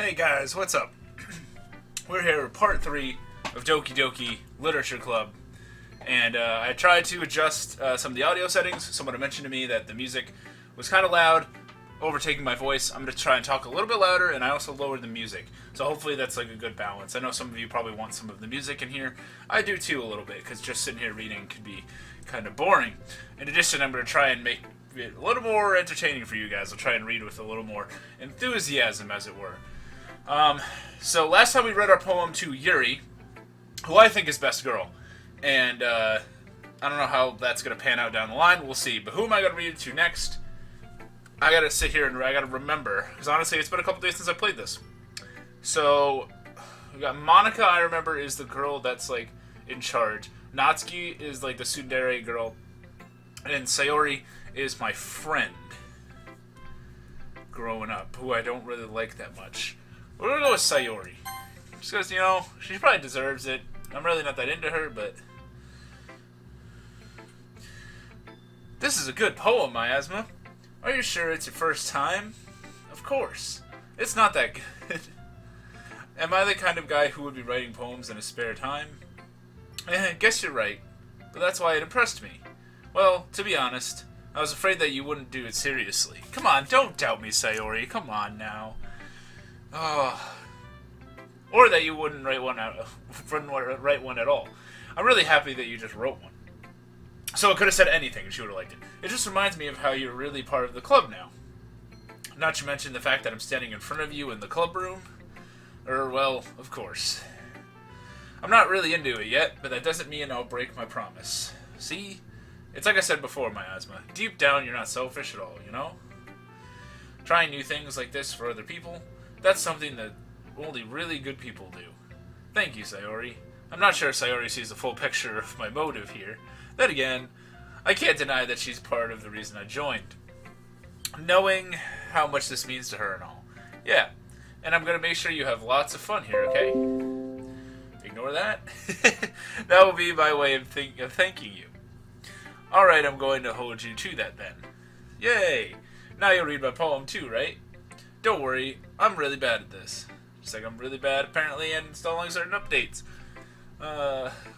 Hey guys, what's up? We're here with part 3 of Doki Doki Literature Club. And I tried to adjust some of the audio settings. Someone had mentioned to me that the music was kind of loud, overtaking my voice. I'm going to try and talk a little bit louder, and I also lowered the music. So hopefully that's like a good balance. I know some of you probably want some of the music in here. I do too a little bit, because just sitting here reading could be kind of boring. In addition, I'm going to try and make it a little more entertaining for you guys. I'll try and read with a little more enthusiasm, as it were. So last time we read our poem to Yuri, who I think is best girl. And I don't know how that's going to pan out down the line. We'll see. But who am I going to read it to next? I got to sit here and I got to remember. Because honestly, it's been a couple days since I played this. So we got Monica, I remember, is the girl that's like in charge. Natsuki is like the tsundere girl. And Sayori is my friend growing up, who I don't really like that much. We're going to go with Sayori. Just because, you know, she probably deserves it. I'm really not that into her, but... This is a good poem, Miasma. Are you sure it's your first time? Of course. It's not that good. Am I the kind of guy who would be writing poems in his spare time? Guess you're right. But that's why it impressed me. Well, to be honest, I was afraid that you wouldn't do it seriously. Come on, don't doubt me, Sayori. Come on now. Oh. Or that you wouldn't write one at all. I'm really happy that you just wrote one. So it could have said anything and she would have liked it. It just reminds me of how you're really part of the club now. Not to mention the fact that I'm standing in front of you in the club room. Well, of course. I'm not really into it yet, but that doesn't mean I'll break my promise. See? It's like I said before, Miasma. Deep down, you're not selfish at all, you know? Trying new things like this for other people, that's something that only really good people do. Thank you, Sayori. I'm not sure Sayori sees the full picture of my motive here. Then again, I can't deny that she's part of the reason I joined. Knowing how much this means to her and all. Yeah, and I'm going to make sure you have lots of fun here, okay? Ignore that. That will be my way of thanking you. Alright, I'm going to hold you to that then. Yay! Now you'll read my poem too, right? Don't worry, I'm really bad at this. Just like I'm really bad, apparently, at installing certain updates.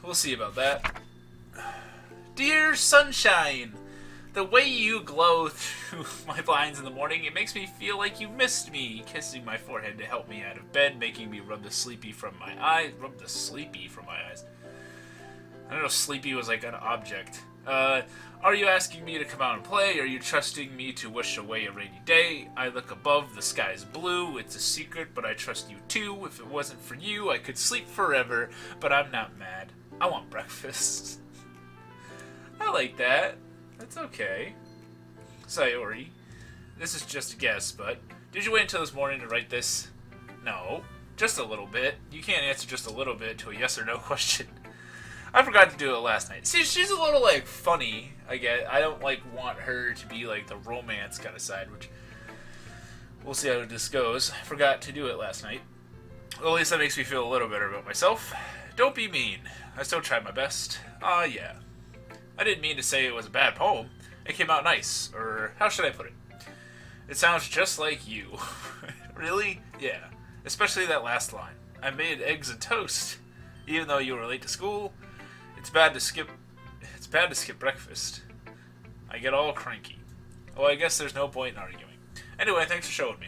We'll see about that. Dear Sunshine, the way you glow through my blinds in the morning, it makes me feel like you missed me. Kissing my forehead to help me out of bed, making me rub the sleepy from my eyes. Rub the sleepy from my eyes. I don't know if sleepy was like an object. Are you asking me to come out and play? Are you trusting me to wish away a rainy day? I look above, the sky's blue. It's a secret, but I trust you too. If it wasn't for you, I could sleep forever, but I'm not mad. I want breakfast. I like that. That's okay. Sayori, this is just a guess, but did you wait until this morning to write this? No. Just a little bit. You can't answer just a little bit to a yes or no question. I forgot to do it last night. See, she's a little, like, funny, I guess. I don't, like, want her to be, like, the romance kind of side, which we'll see how this goes. I forgot to do it last night. Well, at least that makes me feel a little better about myself. Don't be mean. I still tried my best. Yeah. I didn't mean to say it was a bad poem. It came out nice. Or, how should I put it? It sounds just like you. Really? Yeah. Especially that last line. I made eggs and toast. Even though you were late to school... It's bad to skip breakfast. I get all cranky. Oh, I guess there's no point in arguing. Anyway, thanks for showing me.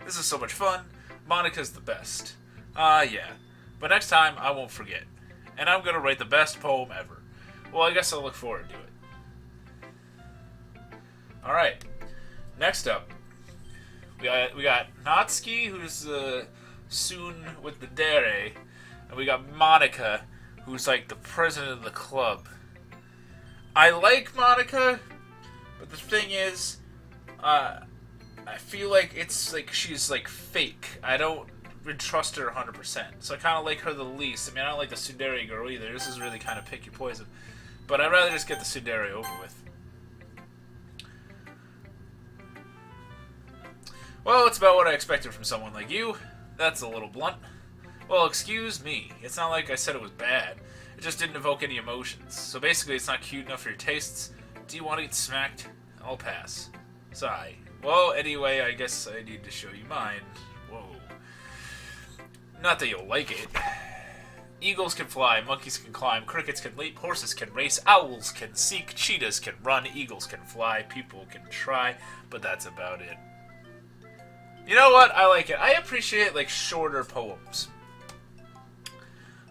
This is so much fun. Monica's the best. Yeah. But next time, I won't forget. And I'm gonna write the best poem ever. Well, I guess I'll look forward to it. Alright. Next up, we got Natsuki, who's soon with the dere, and we got Monica, who's like the president of the club. I like Monica, but the thing is, I feel like it's like she's like fake. I don't trust her 100%. So I kind of like her the least. I mean, I don't like the tsundere girl either. This is really kind of pick your poison. But I'd rather just get the tsundere over with. Well, it's about what I expected from someone like you. That's a little blunt. Well, excuse me. It's not like I said it was bad. It just didn't evoke any emotions. So basically, it's not cute enough for your tastes. Do you want to get smacked? I'll pass. Sigh. Well, anyway, I guess I need to show you mine. Whoa. Not that you'll like it. Eagles can fly, monkeys can climb, crickets can leap, horses can race, owls can seek, cheetahs can run, eagles can fly, people can try, but that's about it. You know what? I like it. I appreciate, like, shorter poems.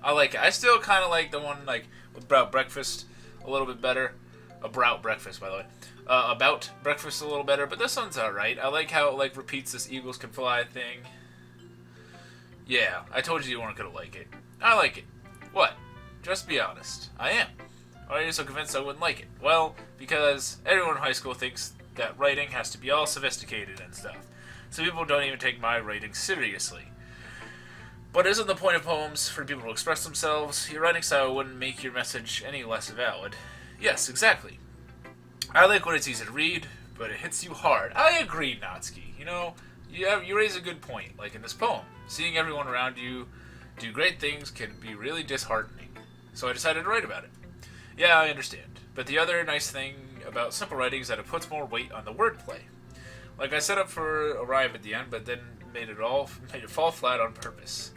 I like it. I still kind of like the one, like, about breakfast a little bit better. About breakfast, by the way. About breakfast a little better, but this one's alright. I like how it, like, repeats this eagles can fly thing. Yeah, I told you weren't gonna like it. I like it. What? Just be honest. I am. Why are you so convinced I wouldn't like it? Well, because everyone in high school thinks that writing has to be all sophisticated and stuff. So people don't even take my writing seriously. But isn't the point of poems for people to express themselves? Your writing style wouldn't make your message any less valid. Yes, exactly. I like when it's easy to read, but it hits you hard. I agree, Natsuki. You know, you raise a good point, like in this poem. Seeing everyone around you do great things can be really disheartening. So I decided to write about it. Yeah, I understand. But the other nice thing about simple writing is that it puts more weight on the wordplay. Like I set up for a rhyme at the end, but then made it fall flat on purpose.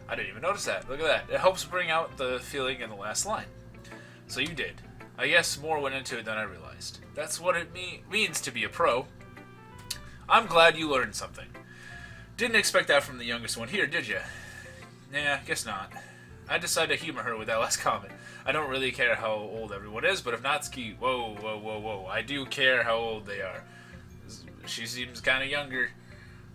I didn't even notice that. Look at that. It helps bring out the feeling in the last line. So you did. I guess more went into it than I realized. That's what it means to be a pro. I'm glad you learned something. Didn't expect that from the youngest one here, did you? Nah, guess not. I decided to humor her with that last comment. I don't really care how old everyone is, but if Natsuki... Whoa. I do care how old they are. She seems kind of younger.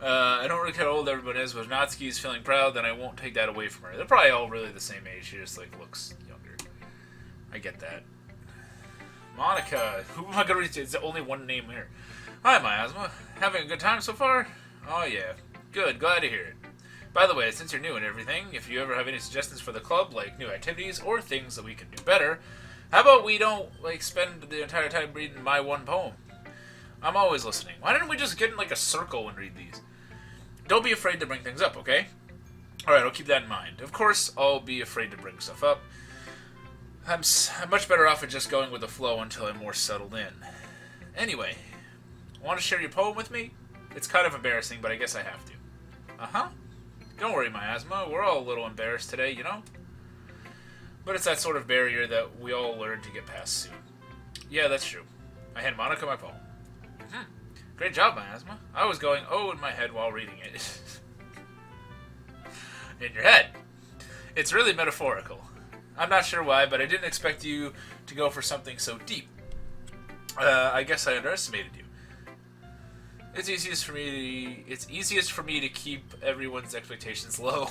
I don't really care how old everyone is, but if Natsuki is feeling proud, then I won't take that away from her. They're probably all really the same age. She just, like, looks younger. I get that. Monica. Who am I going to reach? It's only one name here. Hi, Miasma. Having a good time so far? Oh, yeah. Good. Glad to hear it. By the way, since you're new and everything, if you ever have any suggestions for the club, like new activities or things that we can do better, how about we don't, like, spend the entire time reading my one poem? I'm always listening. Why didn't we just get in, like, a circle and read these? Don't be afraid to bring things up, okay? Alright, I'll keep that in mind. Of course, I'll be afraid to bring stuff up. I'm much better off at just going with the flow until I'm more settled in. Anyway, want to share your poem with me? It's kind of embarrassing, but I guess I have to. Uh-huh. Don't worry, Miasma. We're all a little embarrassed today, you know? But it's that sort of barrier that we all learn to get past soon. Yeah, that's true. I hand Monica my poem. Mm-hmm. Great job, Miasma. I was going, oh, in my head while reading it. In your head. It's really metaphorical. I'm not sure why, but I didn't expect you to go for something so deep. I guess I underestimated you. It's easiest for me to keep everyone's expectations low.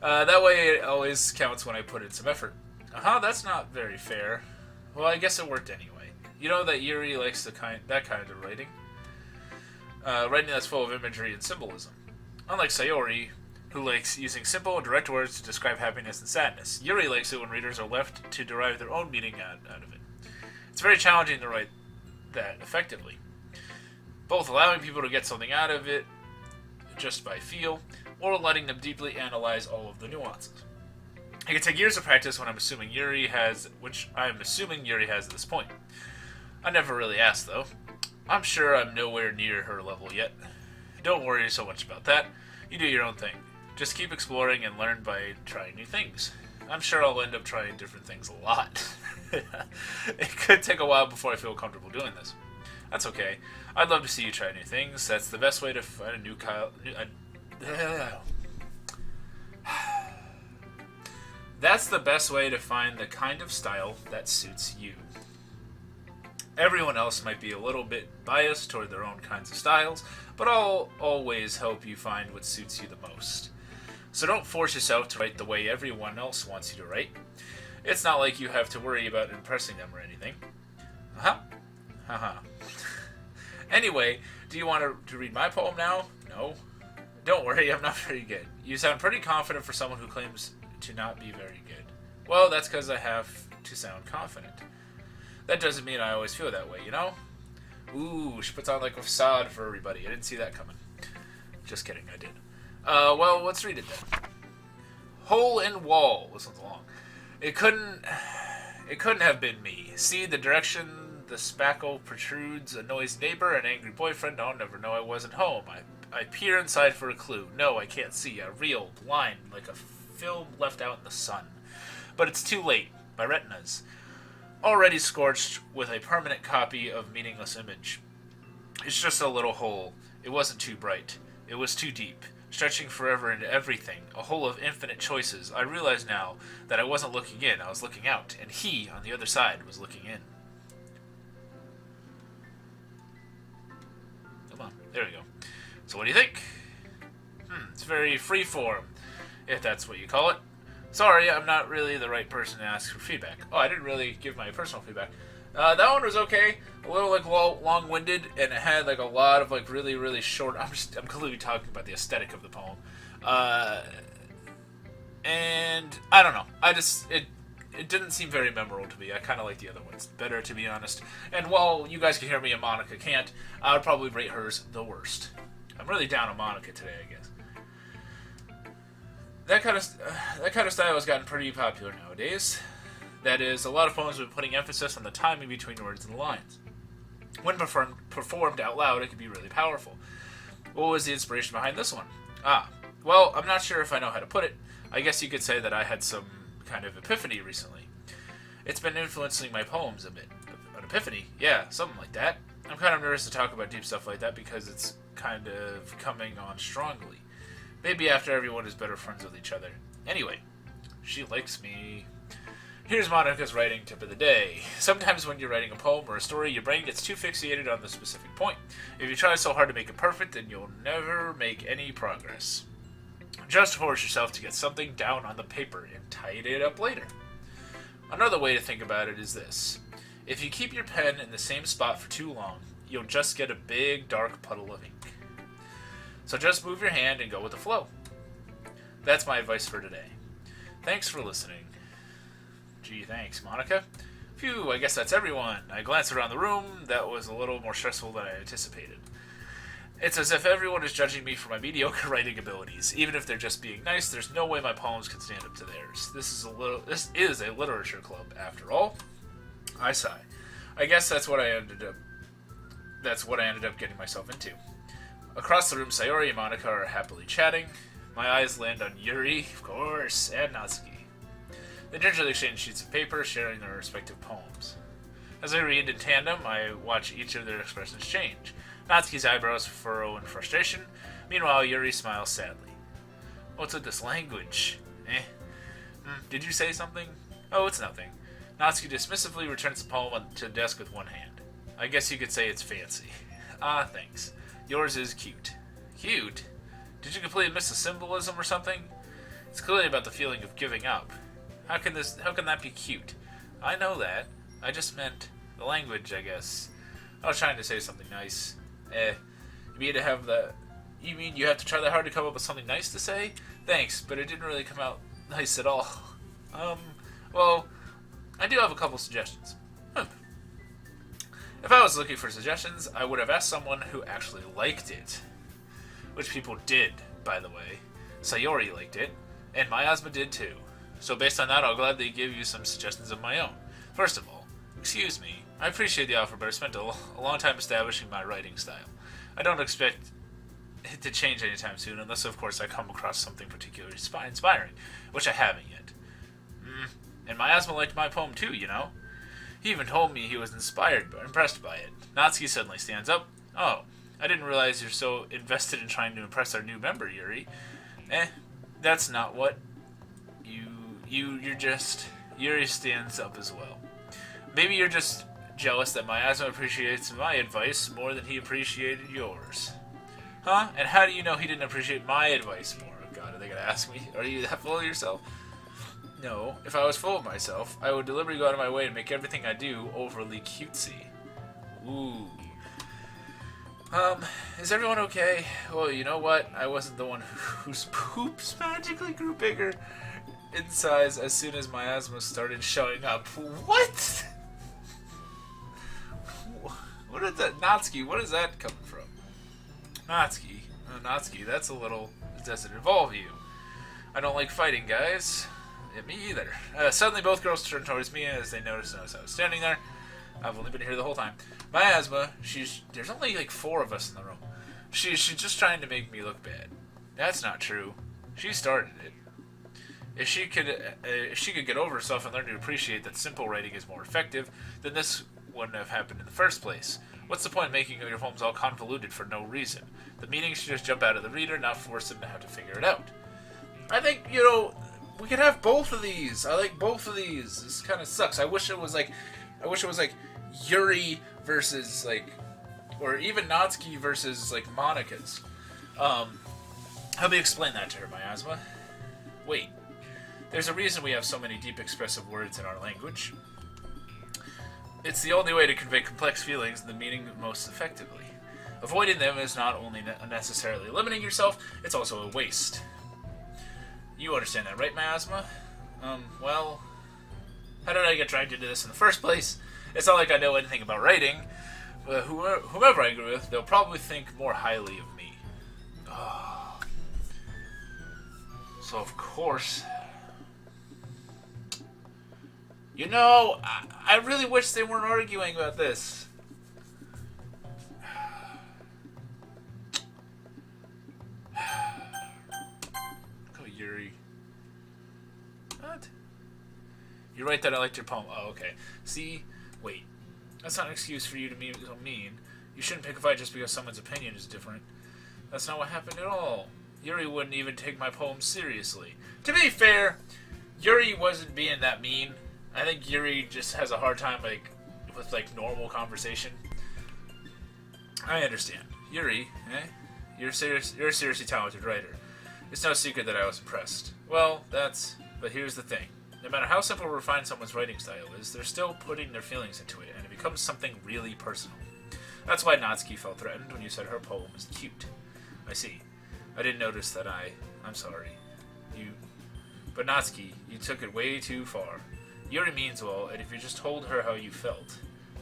That way it always counts when I put in some effort. That's not very fair. Well, I guess it worked anyway. You know that Yuri likes that kind of writing? Writing that's full of imagery and symbolism. Unlike Sayori, who likes using simple and direct words to describe happiness and sadness, Yuri likes it when readers are left to derive their own meaning out of it. It's very challenging to write that effectively. Both allowing people to get something out of it just by feel, or letting them deeply analyze all of the nuances. It can take years of practice, which I'm assuming Yuri has at this point. I never really asked, though. I'm sure I'm nowhere near her level yet. Don't worry so much about that. You do your own thing. Just keep exploring and learn by trying new things. I'm sure I'll end up trying different things a lot. It could take a while before I feel comfortable doing this. That's okay. I'd love to see you try new things. That's the best way to find a new That's the best way to find the kind of style that suits you. Everyone else might be a little bit biased toward their own kinds of styles, but I'll always help you find what suits you the most. So don't force yourself to write the way everyone else wants you to write. It's not like you have to worry about impressing them or anything. Anyway, do you want to read my poem now? No? Don't worry, I'm not very good. You sound pretty confident for someone who claims to not be very good. Well, that's because I have to sound confident. That doesn't mean I always feel that way, you know? Ooh, she puts on like a facade for everybody. I didn't see that coming. Just kidding, I did. Well, let's read it then. Hole in wall. This one's long. It couldn't have been me. See the direction the spackle protrudes, a noisy neighbor, an angry boyfriend. I'll never know I wasn't home. I peer inside for a clue. No, I can't see. A real line, like a film left out in the sun. But it's too late. My retinas, already scorched with a permanent copy of meaningless image. It's just a little hole. It wasn't too bright. It was too deep, stretching forever into everything, a hole of infinite choices. I realize now that I wasn't looking in, I was looking out, and he, on the other side, was looking in. Come on, there we go. So what do you think? It's very freeform, if that's what you call it. Sorry, I'm not really the right person to ask for feedback. Oh, I didn't really give my personal feedback. That one was okay. A little like long-winded, and it had like a lot of like really, really short. I'm clearly talking about the aesthetic of the poem, and I don't know. It didn't seem very memorable to me. I kind of like the other ones better, to be honest. And while you guys can hear me and Monica can't, I would probably rate hers the worst. I'm really down on Monica today, I guess. That kind of style has gotten pretty popular nowadays. That is, a lot of poems have been putting emphasis on the timing between the words and the lines. When performed out loud, it can be really powerful. What was the inspiration behind this one? Well, I'm not sure if I know how to put it. I guess you could say that I had some kind of epiphany recently. It's been influencing my poems a bit. An epiphany? Yeah, something like that. I'm kind of nervous to talk about deep stuff like that because it's kind of coming on strongly. Maybe after everyone is better friends with each other. Anyway, she likes me. Here's Monica's writing tip of the day. Sometimes when you're writing a poem or a story, your brain gets too fixated on the specific point. If you try so hard to make it perfect, then you'll never make any progress. Just force yourself to get something down on the paper and tidy it up later. Another way to think about it is this. If you keep your pen in the same spot for too long, you'll just get a big, dark puddle of ink. So just move your hand and go with the flow. That's my advice for today. Thanks for listening. Gee, thanks, Monica. Phew, I guess that's everyone. I glanced around the room. That was a little more stressful than I anticipated. It's as if everyone is judging me for my mediocre writing abilities. Even if they're just being nice, there's no way my poems can stand up to theirs. This is a literature club, after all. I sigh. I guess that's what I ended up getting myself into. Across the room, Sayori and Monica are happily chatting. My eyes land on Yuri, of course, and Natsuki. They gingerly exchange sheets of paper, sharing their respective poems. As I read in tandem, I watch each of their expressions change. Natsuki's eyebrows furrow in frustration. Meanwhile, Yuri smiles sadly. What's with this language? Did you say something? Oh, it's nothing. Natsuki dismissively returns the poem to the desk with one hand. I guess you could say it's fancy. Thanks. Yours is cute. Cute? Did you completely miss the symbolism or something? It's clearly about the feeling of giving up. How can that be cute? I know that. I just meant the language, I guess. I was trying to say something nice. You mean you have to try that hard to come up with something nice to say? Thanks, but it didn't really come out nice at all. Well, I do have a couple suggestions. If I was looking for suggestions, I would have asked someone who actually liked it. Which people did, by the way. Sayori liked it, and Miasma did too. So based on that, I'll gladly give you some suggestions of my own. First of all, excuse me, I appreciate the offer, but I spent a long time establishing my writing style. I don't expect it to change anytime soon, unless of course I come across something particularly inspiring, which I haven't yet. And Miasma liked my poem too, you know. He even told me he was impressed by it. Natsuki suddenly stands up. Oh, I didn't realize you're so invested in trying to impress our new member, Yuri. That's not what you're just... Yuri stands up as well. Maybe you're just jealous that Miasma appreciates my advice more than he appreciated yours. Huh? And how do you know he didn't appreciate my advice more? Oh God, are they gonna ask me? Are you that full of yourself? No. If I was full of myself, I would deliberately go out of my way and make everything I do overly cutesy. Ooh. Is everyone okay? Well, you know what? I wasn't the one whose poops magically grew bigger in size as soon as Miasma started showing up. What? What is that? Natsuki, what is that coming from? Natsuki? Oh, Natsuki, that's a little... Does it involve you? I don't like fighting, guys. Yeah, me either. Suddenly both girls turned towards me as they noticed I was standing there. I've only been here the whole time. Miasma, there's only like 4 of us in the room. She's just trying to make me look bad. That's not true. She started it. If she could get over herself and learn to appreciate that simple writing is more effective, then this wouldn't have happened in the first place. What's the point of making your poems all convoluted for no reason? The meaning should just jump out of the reader, not force them to have to figure it out. I think, we could have both of these. I like both of these. This kind of sucks. I wish it was like Yuri versus or even Natsuki versus Monika's. Help me explain that to her, Miasma. Wait. There's a reason we have so many deep expressive words in our language. It's the only way to convey complex feelings and the meaning most effectively. Avoiding them is not only unnecessarily limiting yourself, it's also a waste. You understand that, right, Miasma? Well, how did I get dragged into this in the first place? It's not like I know anything about writing, but whomever I agree with, they'll probably think more highly of me. Oh. So, of course... I really wish they weren't arguing about this. Go, Yuri. What? You're right that I liked your poem. Oh, okay. See? Wait. That's not an excuse for you to be so mean. You shouldn't pick a fight just because someone's opinion is different. That's not what happened at all. Yuri wouldn't even take my poem seriously. To be fair, Yuri wasn't being that mean. I think Yuri just has a hard time, with, normal conversation. I understand. Yuri, You're a seriously talented writer. It's no secret that I was impressed. Well, but here's the thing. No matter how simple or refined someone's writing style is, they're still putting their feelings into it, and it becomes something really personal. That's why Natsuki felt threatened when you said her poem was cute. I see. I didn't notice that I'm sorry. But Natsuki, you took it way too far. Yuri means well, and if you just told her how you felt,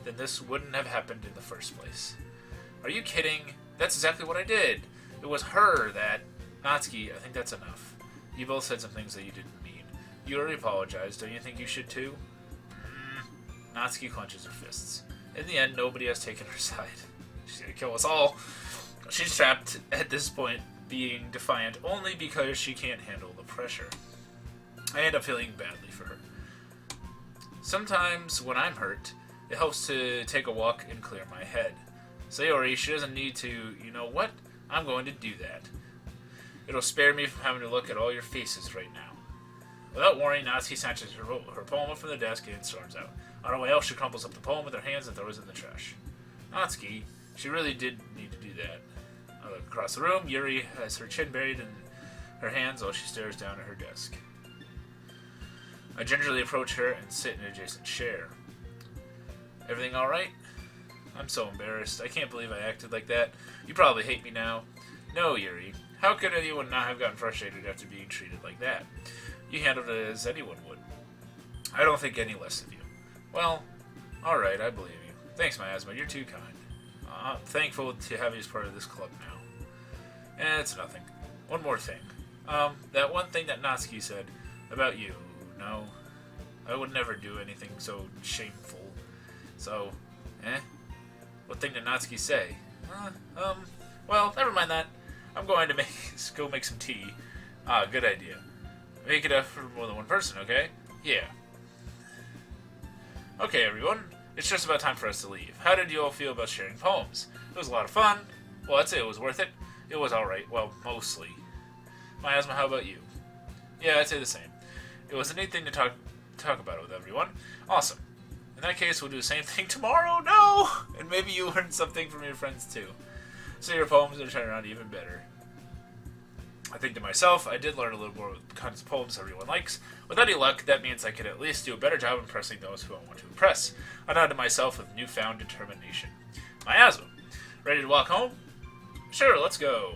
then this wouldn't have happened in the first place. Are you kidding? That's exactly what I did. It was her that... Natsuki, I think that's enough. You both said some things that you didn't mean. You already apologized. Don't you think you should too? Natsuki clenches her fists. In the end, nobody has taken her side. She's gonna kill us all. She's trapped at this point, being defiant only because she can't handle the pressure. I end up feeling badly for her. Sometimes, when I'm hurt, it helps to take a walk and clear my head. Sayori, she doesn't need to, you know what? I'm going to do that. It'll spare me from having to look at all your faces right now. Without warning, Natsuki snatches her poem up from the desk and storms out. On her way out, she crumples up the poem with her hands and throws it in the trash. Natsuki, she really did need to do that. I look across the room. Yuri has her chin buried in her hands while she stares down at her desk. I gingerly approach her and sit in an adjacent chair. Everything alright? I'm so embarrassed. I can't believe I acted like that. You probably hate me now. No, Yuri. How could anyone not have gotten frustrated after being treated like that? You handled it as anyone would. I don't think any less of you. Well, alright, I believe you. Thanks, Miasma. You're too kind. I'm thankful to have you as part of this club now. It's nothing. One more thing. That one thing that Natsuki said about you. No, I would never do anything so shameful. So, what thing did Natsuki say? Well, never mind that. I'm going to go make some tea. Good idea. Make it up for more than one person, okay? Yeah. Okay, everyone. It's just about time for us to leave. How did you all feel about sharing poems? It was a lot of fun. Well, I'd say it was worth it. It was alright. Well, mostly. Miasma, how about you? Yeah, I'd say the same. It was a neat thing to talk about it with everyone. Awesome. In that case, we'll do the same thing tomorrow. No! And maybe you learned something from your friends, too. So your poems will turn out even better. I think to myself, I did learn a little more with the kinds of poems everyone likes. With any luck, that means I could at least do a better job impressing those who I want to impress. I nod to myself with newfound determination. Miasma, ready to walk home? Sure, let's go.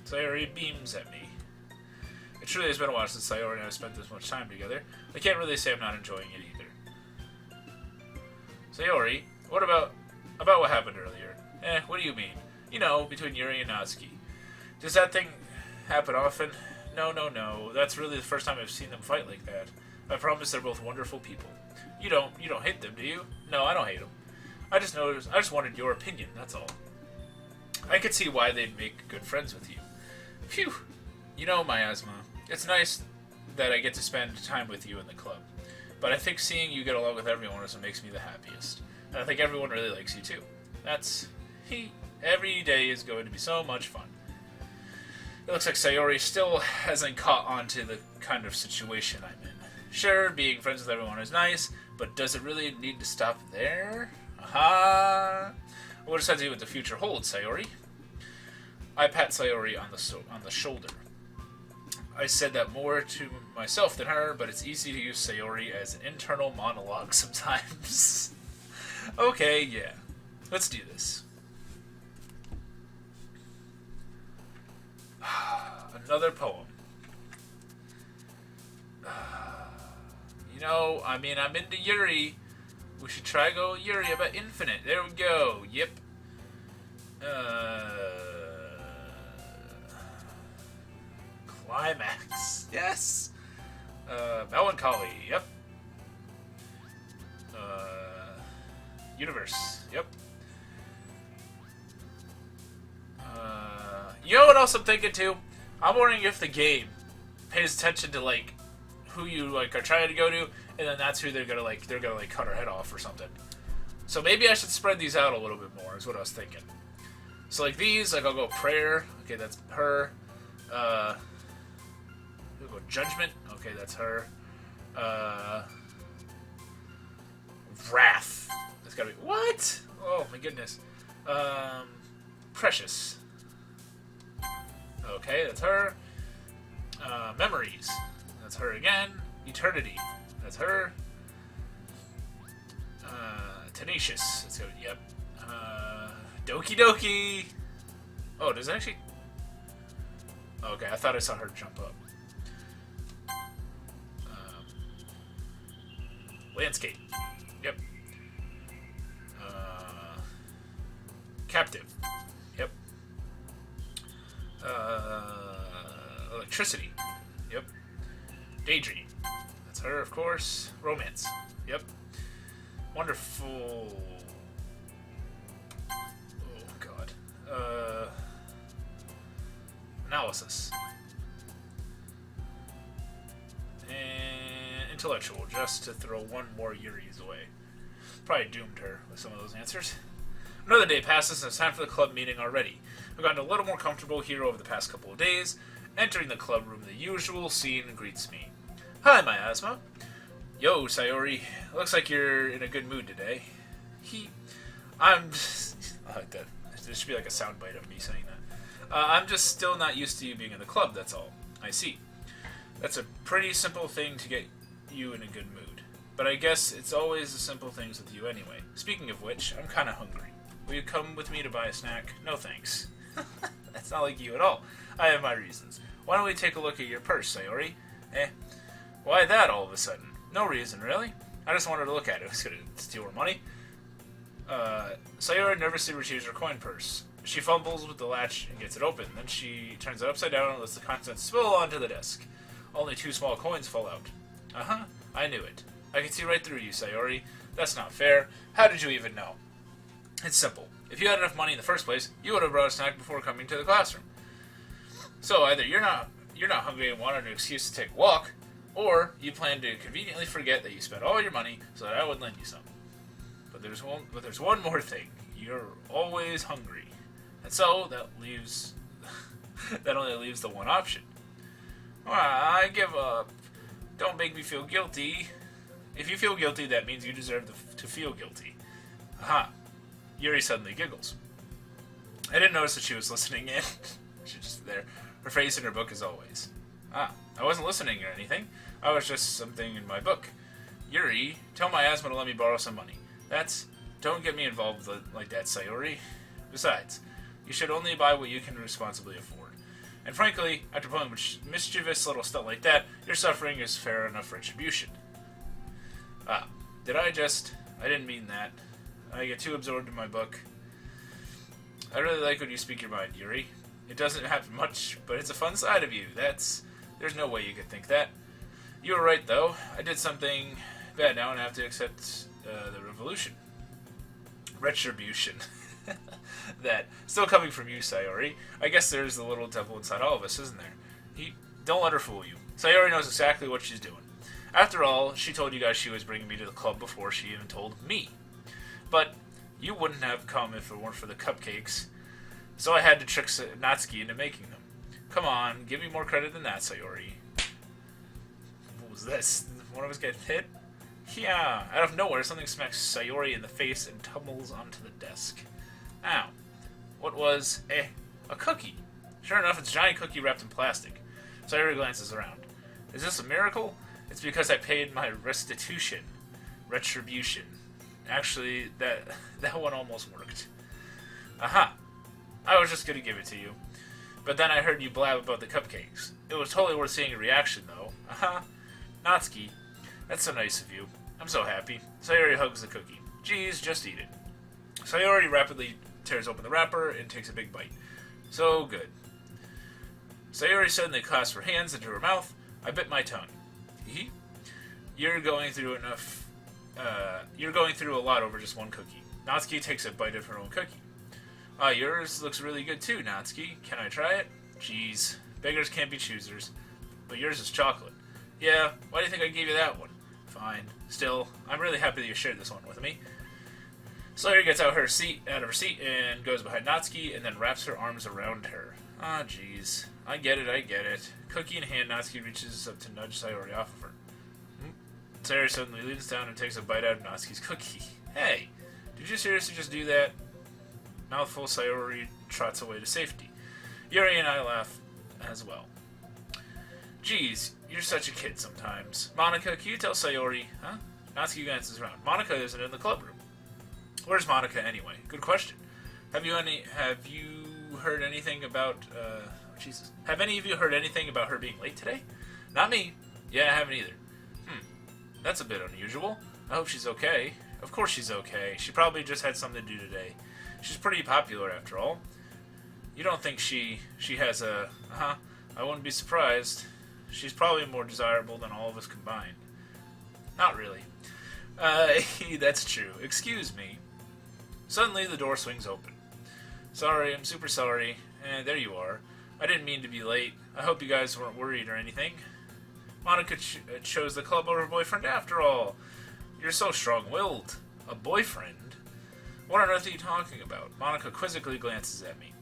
Sayori beams at me. It truly has been a while since Sayori and I have spent this much time together. I can't really say I'm not enjoying it either. Sayori, what about what happened earlier? What do you mean? You know, between Yuri and Natsuki. Does that thing happen often? No. That's really the first time I've seen them fight like that. I promise they're both wonderful people. You don't hate them, do you? No, I don't hate them. I just wanted your opinion, that's all. I could see why they'd make good friends with you. Phew. You know, Miasma, it's nice that I get to spend time with you in the club. But I think seeing you get along with everyone is what makes me the happiest. And I think everyone really likes you too. Every day is going to be so much fun. It looks like Sayori still hasn't caught on to the kind of situation I'm in. Sure, being friends with everyone is nice, but does it really need to stop there? Aha! We'll just have to see what the future holds, Sayori. I pat Sayori on the shoulder. I said that more to myself than her, but it's easy to use Sayori as an internal monologue sometimes. Okay, yeah. Let's do this. Another poem. I'm into Yuri. We should try go Yuri about Infinite. There we go. Yep. Climax. Yes. Melancholy. Yep. Universe. Yep. You know what else I'm thinking too? I'm wondering if the game pays attention to who you are trying to go to, and then that's who they're gonna cut her head off or something. So maybe I should spread these out a little bit more. Is what I was thinking. So these, I'll go prayer. Okay, that's her. We'll go judgment. Okay, that's her. Wrath. That's gotta be what? Oh my goodness. Precious. Okay, that's her. Memories. That's her again. Eternity. That's her. Tenacious. Let's go. Yep. Doki Doki. Oh, does it actually? Okay, I thought I saw her jump up. Landscape. Yep. Captive. Yep. Electricity. Yep. Daydream. That's her, of course. Romance. Yep. Wonderful. Oh, God. Analysis. And intellectual, just to throw one more Yuri's away. Probably doomed her with some of those answers. Another day passes and it's time for the club meeting already. I've gotten a little more comfortable here over the past couple of days. Entering the club room, the usual scene greets me. Hi, Miasma. Yo, Sayori. Looks like you're in a good mood today. I like that. There should be a soundbite of me saying that. I'm just still not used to you being in the club, that's all. I see. That's a pretty simple thing to get you in a good mood. But I guess it's always the simple things with you anyway. Speaking of which, I'm kinda hungry. Will you come with me to buy a snack? No thanks. That's not like you at all. I have my reasons. Why don't we take a look at your purse, Sayori? Why that all of a sudden? No reason, really. I just wanted to look at it. I was gonna steal her money. Sayori nervously retrieves her coin purse. She fumbles with the latch and gets it open. Then she turns it upside down and lets the contents spill onto the desk. Only 2 small coins fall out. Uh-huh. I knew it. I can see right through you, Sayori. That's not fair. How did you even know? It's simple. If you had enough money in the first place, you would have brought a snack before coming to the classroom. So either you're not hungry and wanted an excuse to take a walk, or you plan to conveniently forget that you spent all your money so that I would lend you some. But there's one more thing. You're always hungry. And so that only leaves the one option. I give up. Don't make me feel guilty. If you feel guilty, that means you deserve to feel guilty. Aha. Yuri suddenly giggles. I didn't notice that she was listening in. She's just there. Her face in her book as always. I wasn't listening or anything. I was just something in my book. Yuri, tell Miasma to let me borrow some money. Don't get me involved like that, Sayori. Besides, you should only buy what you can responsibly afford. And frankly, after pulling mischievous little stuff like that, your suffering is fair enough retribution. I didn't mean that. I get too absorbed in my book. I really like when you speak your mind, Yuri. It doesn't happen much, but it's a fun side of you. There's no way you could think that. You were right, though. I did something bad now and I have to accept the revolution. Retribution. That. Still coming from you, Sayori. I guess there's the little devil inside all of us, isn't there? Don't let her fool you. Sayori knows exactly what she's doing. After all, she told you guys she was bringing me to the club before she even told me. But you wouldn't have come if it weren't for the cupcakes. So I had to trick Natsuki into making them. Come on, give me more credit than that, Sayori. What was this? One of us getting hit? Yeah, out of nowhere, something smacks Sayori in the face and tumbles onto the desk. Ow. What was... a cookie. Sure enough, it's a giant cookie wrapped in plastic. Sayori glances around. Is this a miracle? It's because I paid my restitution. Retribution. Actually, that one almost worked. Aha. I was just gonna give it to you. But then I heard you blab about the cupcakes. It was totally worth seeing your reaction, though. Aha. Natsuki. That's so nice of you. I'm so happy. Sayori hugs the cookie. Geez, just eat it. Sayori rapidly tears open the wrapper and takes a big bite. So good. Sayori suddenly clasped her hands into her mouth. I bit my tongue. Hee. You're going through a lot over just one cookie. Natsuki takes a bite of her own cookie. Yours looks really good too, Natsuki. Can I try it? Jeez. Beggars can't be choosers. But yours is chocolate. Yeah, why do you think I gave you that one? Fine. Still, I'm really happy that you shared this one with me. Sayori gets out of her seat and goes behind Natsuki and then wraps her arms around her. Ah, jeez. I get it. Cookie in hand, Natsuki reaches up to nudge Sayori off of her. Sayori suddenly leans down and takes a bite out of Natsuki's cookie. Hey, did you seriously just do that? Mouthful, Sayori trots away to safety. Yuri and I laugh as well. Geez, you're such a kid sometimes. Monica, can you tell Sayori? Huh? Natsuki glances around. Monica isn't in the club room. Where's Monica anyway? Good question. Have you heard anything about, Jesus. Have any of you heard anything about her being late today? Not me. Yeah, I haven't either. That's a bit unusual. I hope she's okay. Of course she's okay. She probably just had something to do today. She's pretty popular after all. You don't think she has a... I wouldn't be surprised. She's probably more desirable than all of us combined. Not really. That's true. Excuse me. Suddenly the door swings open. Sorry, I'm super sorry. There you are. I didn't mean to be late. I hope you guys weren't worried or anything. Monica chose the club over boyfriend after all. You're so strong-willed. A boyfriend? What on earth are you talking about? Monica quizzically glances at me.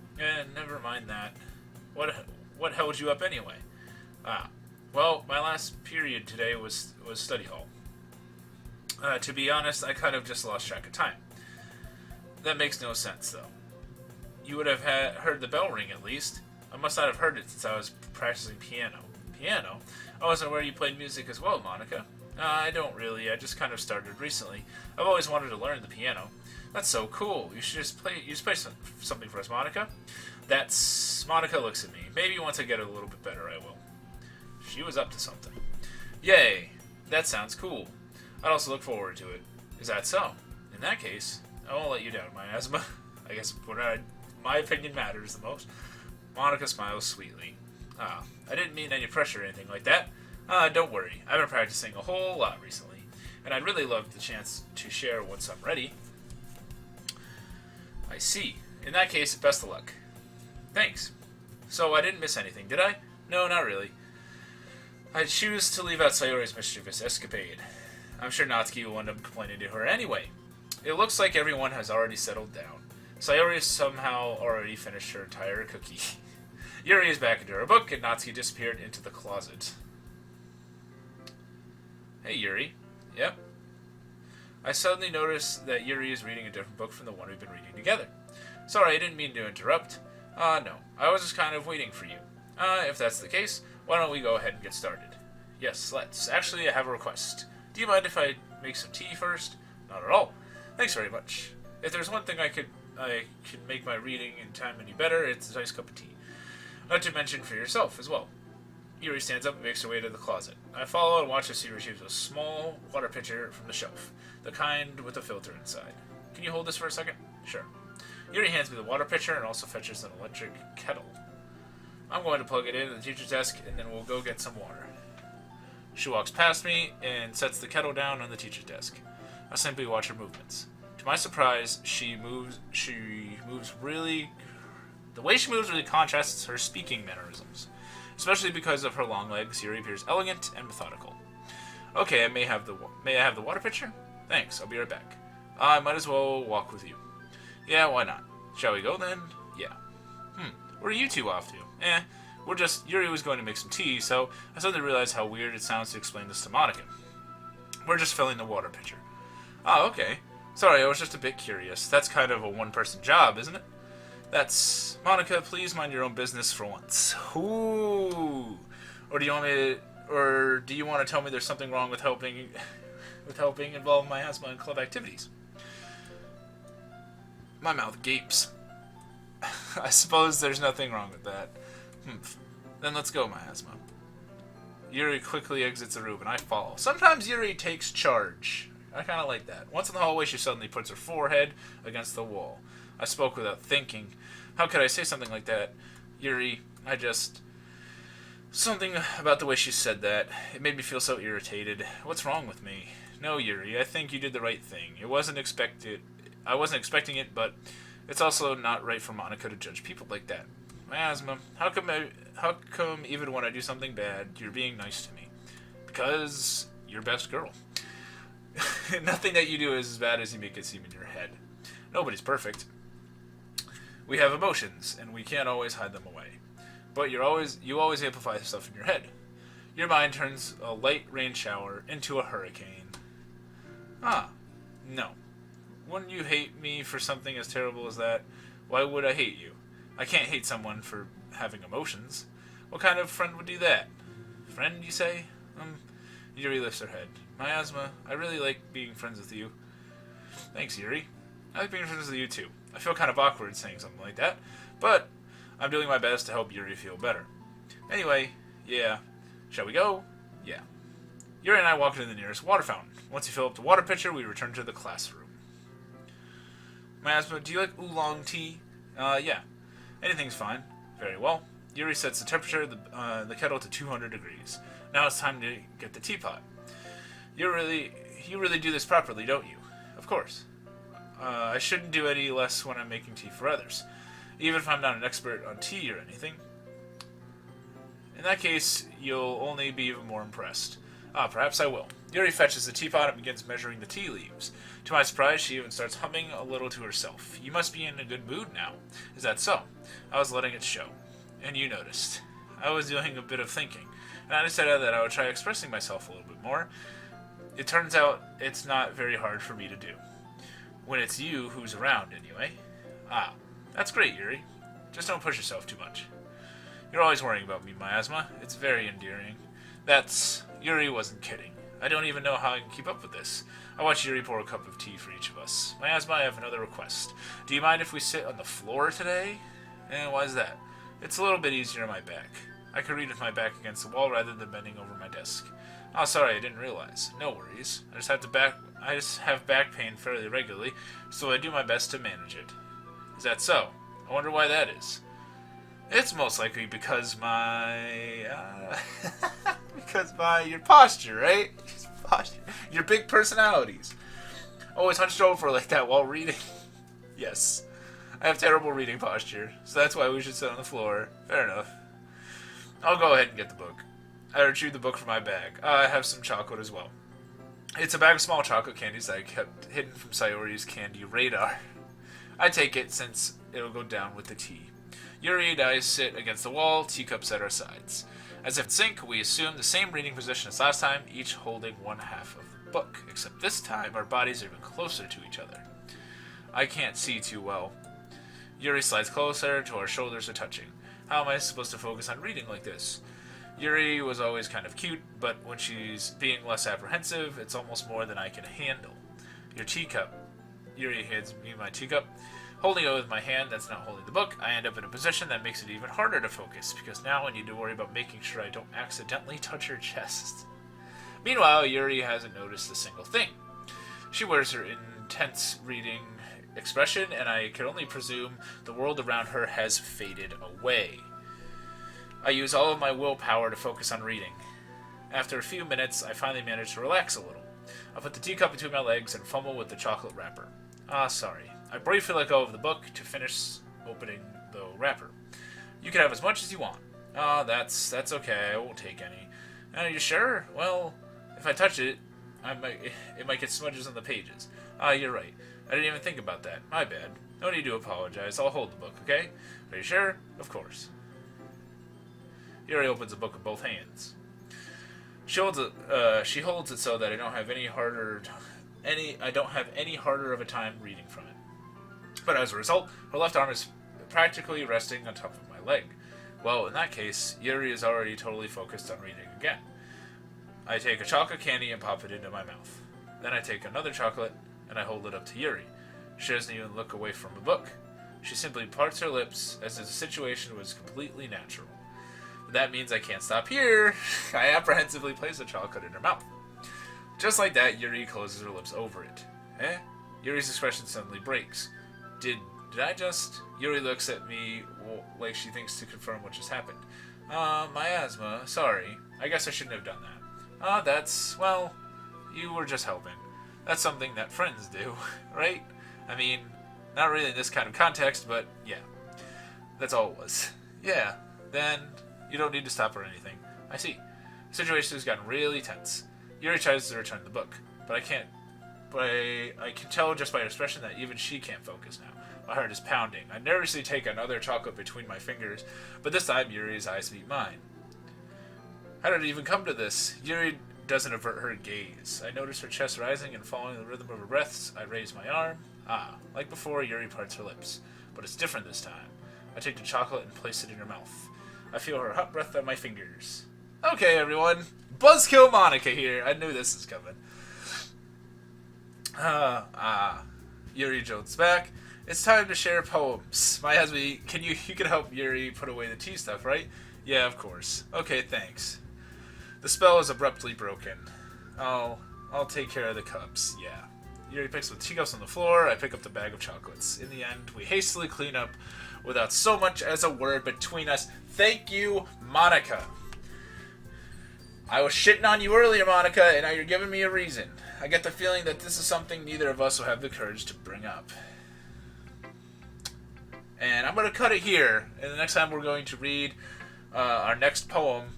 Never mind that. What held you up anyway? Well, my last period today was study hall. To be honest, I kind of just lost track of time. That makes no sense, though. You would have heard the bell ring, at least. I must not have heard it since I was practicing piano. Piano? I wasn't aware you played music as well, Monica. I don't really. I just kind of started recently. I've always wanted to learn the piano. That's so cool. You should just play something for us, Monica. Monica looks at me. Maybe once I get it a little bit better, I will. She was up to something. Yay. That sounds cool. I'd also look forward to it. Is that so? In that case, I won't let you down, Miasma. I guess my opinion matters the most. Monica smiles sweetly. I didn't mean any pressure or anything like that. Don't worry. I've been practicing a whole lot recently, and I'd really love the chance to share once I'm ready. I see. In that case, best of luck. Thanks. So I didn't miss anything, did I? No, not really. I choose to leave out Sayori's mischievous escapade. I'm sure Natsuki will end up complaining to her anyway. It looks like everyone has already settled down. Sayori somehow already finished her entire cookie. Yuri is back into her book, and Natsuki disappeared into the closet. Hey, Yuri. Yep. I suddenly noticed that Yuri is reading a different book from the one we've been reading together. Sorry, I didn't mean to interrupt. No. I was just kind of waiting for you. If that's the case, why don't we go ahead and get started? Yes, let's. Actually, I have a request. Do you mind if I make some tea first? Not at all. Thanks very much. If there's one thing I could make my reading in time any better, it's a nice cup of tea. Not to mention for yourself as well. Yuri stands up and makes her way to the closet. I follow and watch as she retrieves a small water pitcher from the shelf, the kind with a filter inside. Can you hold this for a second? Sure. Yuri hands me the water pitcher and also fetches an electric kettle. I'm going to plug it in at the teacher's desk, and then we'll go get some water. She walks past me and sets the kettle down on the teacher's desk. I simply watch her movements. To my surprise, she moves really... The way she moves really contrasts her speaking mannerisms. Especially because of her long legs, Yuri appears elegant and methodical. Okay, may I have the water pitcher? Thanks, I'll be right back. I might as well walk with you. Yeah, why not? Shall we go then? Yeah. Where are you two off to? Yuri was going to make some tea, so I suddenly realized how weird it sounds to explain this to Monica. We're just filling the water pitcher. Oh, okay. Sorry, I was just a bit curious. That's kind of a one-person job, isn't it? That's... Monica, please mind your own business for once. Ooh. Or do you want to tell me there's something wrong with helping involve miasma in club activities? My mouth gapes. I suppose there's nothing wrong with that. Then let's go, miasma. Yuri quickly exits the room, and I follow. Sometimes Yuri takes charge. I kind of like that. Once in the hallway, she suddenly puts her forehead against the wall. I spoke without thinking. How could I say something like that? Yuri, Something about the way she said that. It made me feel so irritated. What's wrong with me? No, Yuri, I think you did the right thing. I wasn't expecting it, but it's also not right for Monica to judge people like that. Miasma, how come even when I do something bad, you're being nice to me? Because you're best girl. Nothing that you do is as bad as you make it seem in your head. Nobody's perfect. We have emotions, and we can't always hide them away. But you always amplify stuff in your head. Your mind turns a light rain shower into a hurricane. No. Wouldn't you hate me for something as terrible as that? Why would I hate you? I can't hate someone for having emotions. What kind of friend would do that? Friend, you say? Yuri lifts her head. Miasma, I really like being friends with you. Thanks, Yuri. I like being friends with you, too. I feel kind of awkward saying something like that, but I'm doing my best to help Yuri feel better. Anyway, yeah. Shall we go? Yeah. Yuri and I walk into the nearest water fountain. Once you fill up the water pitcher, we return to the classroom. Miasma, do you like oolong tea? Yeah. Anything's fine. Very well. Yuri sets the temperature of the kettle to 200 degrees. Now it's time to get the teapot. You really do this properly, don't you? Of course. I shouldn't do any less when I'm making tea for others, even if I'm not an expert on tea or anything. In that case, you'll only be even more impressed. Perhaps I will. Yuri fetches the teapot and begins measuring the tea leaves. To my surprise, she even starts humming a little to herself. You must be in a good mood now. Is that so? I was letting it show. And you noticed. I was doing a bit of thinking, and I decided that I would try expressing myself a little bit more. It turns out it's not very hard for me to do. When it's you who's around, anyway. That's great, Yuri. Just don't push yourself too much. You're always worrying about me, Miasma. It's very endearing. Yuri wasn't kidding. I don't even know how I can keep up with this. I watch Yuri pour a cup of tea for each of us. Miasma, I have another request. Do you mind if we sit on the floor today? Why is that? It's a little bit easier on my back. I can read with my back against the wall rather than bending over my desk. Oh, sorry, I didn't realize. No worries. I just have back pain fairly regularly, so I do my best to manage it. Is that so? I wonder why that is. It's most likely because your posture, right? Your big personalities. Always hunched over like that while reading. Yes. I have terrible reading posture, so that's why we should sit on the floor. Fair enough. I'll go ahead and get the book. I retrieve the book from my bag. I have some chocolate as well. It's a bag of small chocolate candies that I kept hidden from Sayori's candy radar. I take it since it'll go down with the tea. Yuri and I sit against the wall, teacups at our sides. As if in sync, we assume the same reading position as last time, each holding one half of the book, except this time our bodies are even closer to each other. I can't see too well. Yuri slides closer till our shoulders are touching. How am I supposed to focus on reading like this? Yuri was always kind of cute, but when she's being less apprehensive, it's almost more than I can handle. Your teacup. Yuri hands me my teacup. Holding it with my hand that's not holding the book, I end up in a position that makes it even harder to focus, because now I need to worry about making sure I don't accidentally touch her chest. Meanwhile, Yuri hasn't noticed a single thing. She wears her intense reading expression, and I can only presume the world around her has faded away. I use all of my willpower to focus on reading. After a few minutes, I finally manage to relax a little. I put the teacup between my legs and fumble with the chocolate wrapper. Ah, sorry. I briefly let go of the book to finish opening the wrapper. You can have as much as you want. Ah, that's okay. I won't take any. Are you sure? Well, if I touch it, it might get smudges on the pages. Ah, you're right. I didn't even think about that. My bad. No need to apologize. I'll hold the book, okay? Are you sure? Of course. Yuri opens the book with both hands. She holds it so that I don't have any harder of a time reading from it. But as a result, her left arm is practically resting on top of my leg. Well, in that case, Yuri is already totally focused on reading again. I take a chocolate candy and pop it into my mouth. Then I take another chocolate and I hold it up to Yuri. She doesn't even look away from the book. She simply parts her lips as if the situation was completely natural. But that means I can't stop here. I apprehensively place the chocolate in her mouth. Just like that, Yuri closes her lips over it. Eh? Yuri's expression suddenly breaks. Did I just... Yuri looks at me like she thinks to confirm what just happened. My asthma. Sorry. I guess I shouldn't have done that. Well, you were just helping. That's something that friends do, right? I mean, not really in this kind of context, but yeah. That's all it was. Yeah, then you don't need to stop or anything. I see. The situation has gotten really tense. Yuri tries to return the book, but I can't. But I can tell just by her expression that even she can't focus now. My heart is pounding. I nervously take another chocolate between my fingers, but this time Yuri's eyes meet mine. How did it even come to this? Yuri doesn't avert her gaze. I notice her chest rising and following the rhythm of her breaths. I raise my arm. Ah, like before, Yuri parts her lips. But it's different this time. I take the chocolate and place it in her mouth. I feel her hot breath on my fingers. Okay, everyone. Buzzkill Monica here. I knew this was coming. Yuri jolts back. It's time to share poems. My husband, you can help Yuri put away the tea stuff, right? Yeah, of course. Okay, thanks. The spell is abruptly broken. I'll take care of the cups. Yeah. Yuri picks up the teacups on the floor. I pick up the bag of chocolates. In the end, we hastily clean up without so much as a word between us. Thank you, Monica. I was shitting on you earlier, Monica, and now you're giving me a reason. I get the feeling that this is something neither of us will have the courage to bring up. And I'm going to cut it here. And the next time we're going to read our next poem.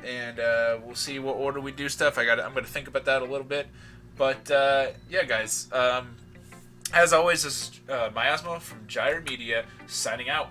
And we'll see what order we do stuff. I'm going to think about that a little bit. But, yeah, guys. As always, this is Miasma from Gyre Media signing out.